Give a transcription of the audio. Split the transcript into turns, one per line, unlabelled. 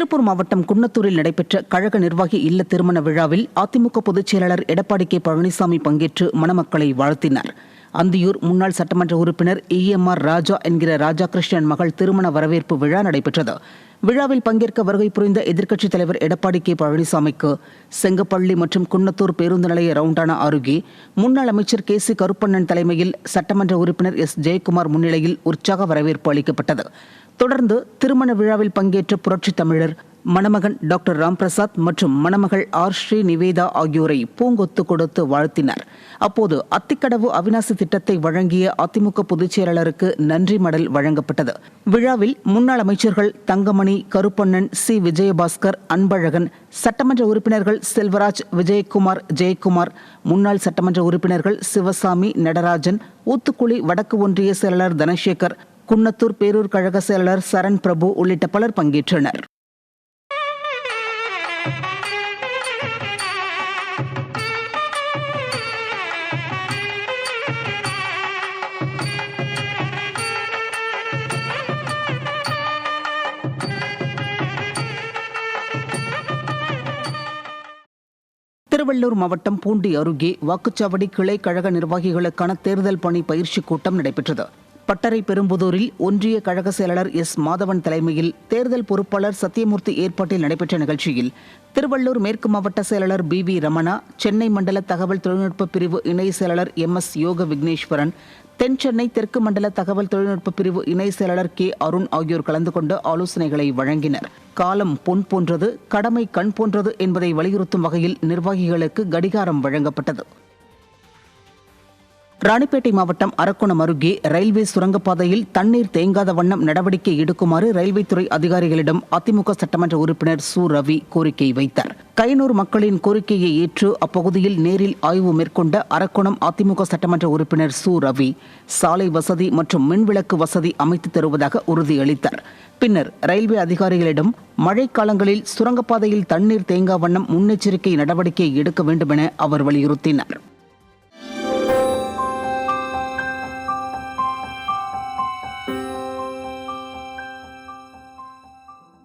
திருப்பூர் மாவட்டம் குன்னத்தூரில் நடைபெற்ற கழக நிர்வாகி இல்ல திருமண விழாவில் அதிமுக பொதுச் செயலாளர் எடப்பாடி கே பழனிசாமி பங்கேற்று மணமக்களை வாழ்த்தினார். அந்தியூர் முன்னாள் சட்டமன்ற உறுப்பினர் EMR ராஜா என்கிற ராஜாகிருஷ்ணன் மகள் திருமண வரவேற்பு விழா நடைபெற்றது. விழாவில் பங்கேற்க வருகை புரிந்த எதிர்க்கட்சித் தலைவர் எடப்பாடி கே பழனிசாமிக்கு செங்கப்பள்ளி மற்றும் குன்னத்தூர் பேருந்து நிலைய ரவுண்டானா அருகே முன்னாள் அமைச்சர் KC கருப்பண்ணன் தலைமையில் சட்டமன்ற உறுப்பினர் S ஜெயக்குமார் முன்னிலையில் உற்சாக வரவேற்பு அளிக்கப்பட்டது. தொடர்ந்து திருமண விழாவில் பங்கேற்ற புரட்சித் தமிழர் மணமகன் டாக்டர் ராம்பிரசாத் மற்றும் மணமகள் R.ஸ்ரீ நிவேதா ஆகியோரை பூங்கொத்து கொடுத்து வாழ்த்தினார். அப்போது அத்திக்கடவு அவிநாசி திட்டத்தை வழங்கிய அதிமுக பொதுச் செயலாளருக்கு நன்றி மடல் வழங்கப்பட்டது. விழாவில் முன்னாள் அமைச்சர்கள் தங்கமணி, கருப்பண்ணன், C விஜயபாஸ்கர், அன்பழகன், சட்டமன்ற உறுப்பினர்கள் செல்வராஜ், விஜயகுமார், ஜெயக்குமார், முன்னாள் சட்டமன்ற உறுப்பினர்கள் சிவசாமி, நடராஜன், ஊத்துக்குளி வடக்கு ஒன்றிய செயலாளர் தனசேகர், குன்னத்தூர் பேரூர் கழக செயலாளர் சரண் பிரபு உள்ளிட்ட பலர் பங்கேற்றனர். திருவள்ளூர் மாவட்டம் பூண்டி அருகே வாக்குச்சாவடி கிளை கழக நிர்வாகிகளுக்கான தேர்தல் பணி பயிற்சி கூட்டம் நடைபெற்றது. பட்டறை பெரும்புதூரில் ஒன்றிய கழக செயலாளர் S மாதவன் தலைமையில் தேர்தல் பொறுப்பாளர் சத்தியமூர்த்தி ஏற்பாட்டில் நடைபெற்ற நிகழ்ச்சியில் திருவள்ளூர் மேற்கு மாவட்ட செயலாளர் BV ரமணா, சென்னை மண்டல தகவல் தொழில்நுட்ப பிரிவு இணை செயலாளர் MS யோக விக்னேஸ்வரன், தென் சென்னை தெற்கு மண்டல தகவல் தொழில்நுட்ப பிரிவு இணை செயலாளர் K அருண் ஆகியோர் கலந்து கொண்டு ஆலோசனைகளை வழங்கினர். காலம் பொன் போன்றது, கடமை கண் போன்றது என்பதை வலியுறுத்தும் வகையில் நிர்வாகிகளுக்கு கடிகாரம் வழங்கப்பட்டது. ராணிப்பேட்டை மாவட்டம் அரக்கோணம் அருகே ரயில்வே சுரங்கப்பாதையில் தண்ணீர் தேங்காத வண்ணம் நடவடிக்கை எடுக்குமாறு ரயில்வே துறை அதிகாரிகளிடம் அதிமுக சட்டமன்ற உறுப்பினர் சு ரவி கோரிக்கை வைத்தார். கைனூர் மக்களின் கோரிக்கையை ஏற்று அப்பகுதியில் நேரில் ஆய்வு மேற்கொண்ட அரக்கோணம் அதிமுக சட்டமன்ற உறுப்பினர் சு ரவி சாலை வசதி மற்றும் மின்விளக்கு வசதி அமைத்து தருவதாக உறுதியளித்தார். பின்னர் ரயில்வே அதிகாரிகளிடம் மழைக்காலங்களில் சுரங்கப்பாதையில் தண்ணீர் தேங்கா வண்ணம் முன்னெச்சரிக்கை நடவடிக்கை எடுக்க வேண்டும் என அவர் வலியுறுத்தினார்.